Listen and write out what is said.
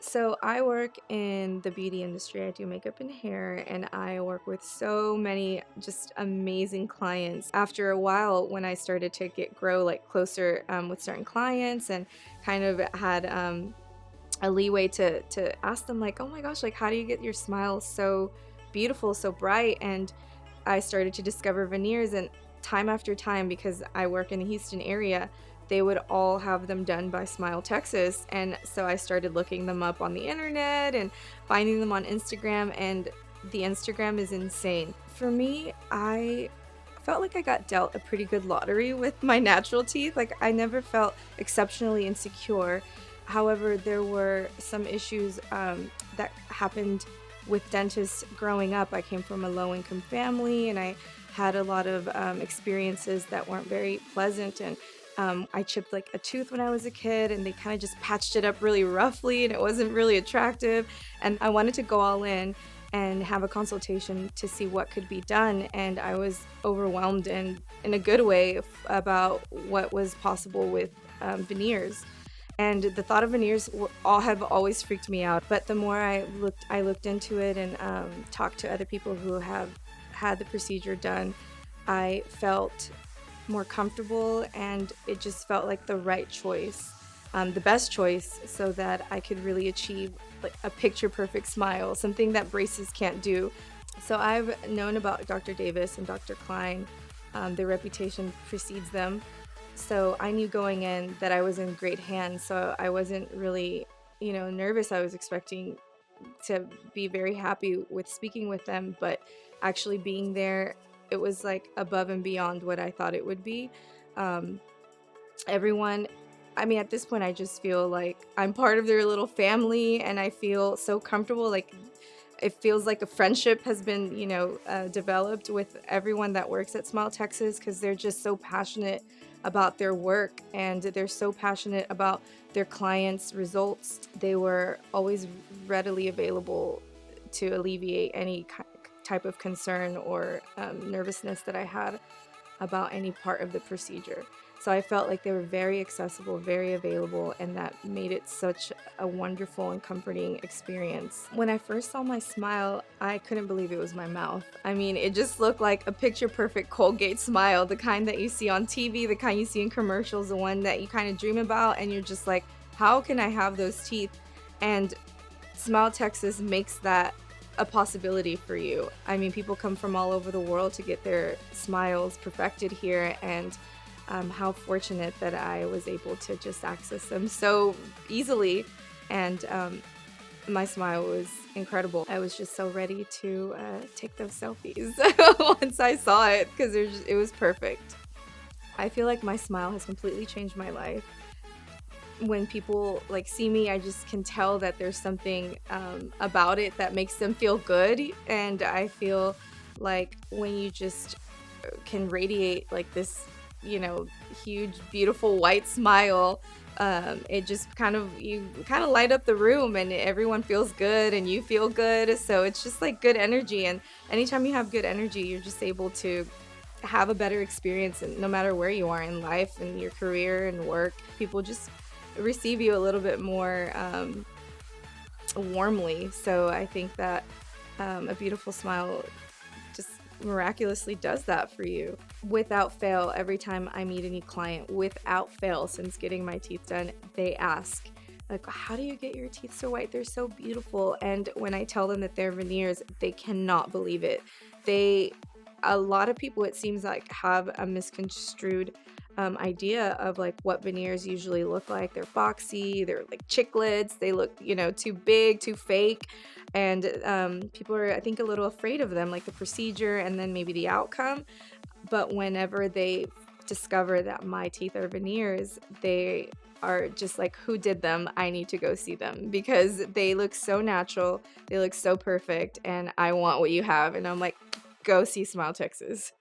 So I work in the beauty industry. I do makeup and hair, and I work with so many just amazing clients. After a while, when I started to get grow like closer with certain clients, and kind of had a leeway to ask them like, oh my gosh, like how do you get your smile so beautiful, so bright? And I started to discover veneers, and time after time, because I work in the Houston area, they would all have them done by Smile Texas. And so I started looking them up on the internet and finding them on Instagram, and the Instagram is insane. For me, I felt like I got dealt a pretty good lottery with my natural teeth. Like I never felt exceptionally insecure. However, there were some issues that happened with dentists growing up. I came from a low income family, and I had a lot of experiences that weren't very pleasant. And I chipped like a tooth when I was a kid, and they kind of just patched it up really roughly, and it wasn't really attractive. And I wanted to go all in and have a consultation to see what could be done. And I was overwhelmed, and in a good way, about what was possible with veneers. And the thought of veneers all have always freaked me out. But the more I looked into it and talked to other people who have had the procedure done, I felt more comfortable, and it just felt like the right choice, the best choice, so that I could really achieve like a picture perfect smile, something that braces can't do. So I've known about Dr. Davis and Dr. Klein. Their reputation precedes them. So I knew going in that I was in great hands. So I wasn't really, nervous. I was expecting to be very happy with speaking with them, but actually being there, it was like above and beyond what I thought it would be. Um, Everyone, I mean, at this point, I just feel like I'm part of their little family, and I feel so comfortable. Like it feels like a friendship has been, developed with everyone that works at Smile Texas, because they're just so passionate about their work, and they're so passionate about their clients' results. They were always readily available to alleviate any type of concern or nervousness that I had about any part of the procedure. So I felt like they were very accessible, very available, and that made it such a wonderful and comforting experience. When I first saw my smile, I couldn't believe it was my mouth. I mean, it just looked like a picture perfect Colgate smile, the kind that you see on TV, the kind you see in commercials, the one that you kind of dream about, and you're just like, how can I have those teeth? And Smile Texas makes that a possibility for you. I mean, people come from all over the world to get their smiles perfected here, and how fortunate that I was able to just access them so easily. And my smile was incredible. I was just so ready to take those selfies once I saw it, because it was perfect. I feel like my smile has completely changed my life. When people like see me, I just can tell that there's something about it that makes them feel good. And I feel like when you just can radiate like this, huge, beautiful white smile, it just you kind of light up the room, and everyone feels good and you feel good. So it's just like good energy. And anytime you have good energy, you're just able to have a better experience, and no matter where you are in life and your career and work, people just receive you a little bit more warmly. So I think that a beautiful smile just miraculously does that for you. Without fail, every time I meet a new client, without fail, since getting my teeth done, they ask, like, how do you get your teeth so white? They're so beautiful. And when I tell them that they're veneers, they cannot believe it. A lot of people, it seems like, have a misconstrued idea of like what veneers usually look like. They're boxy, they're like chiclets, they look, too big, too fake. And people are, I think, a little afraid of them, like the procedure and then maybe the outcome. But whenever they discover that my teeth are veneers, they are just like, who did them? I need to go see them, because they look so natural, they look so perfect, and I want what you have. And I'm like, go see Smile Texas.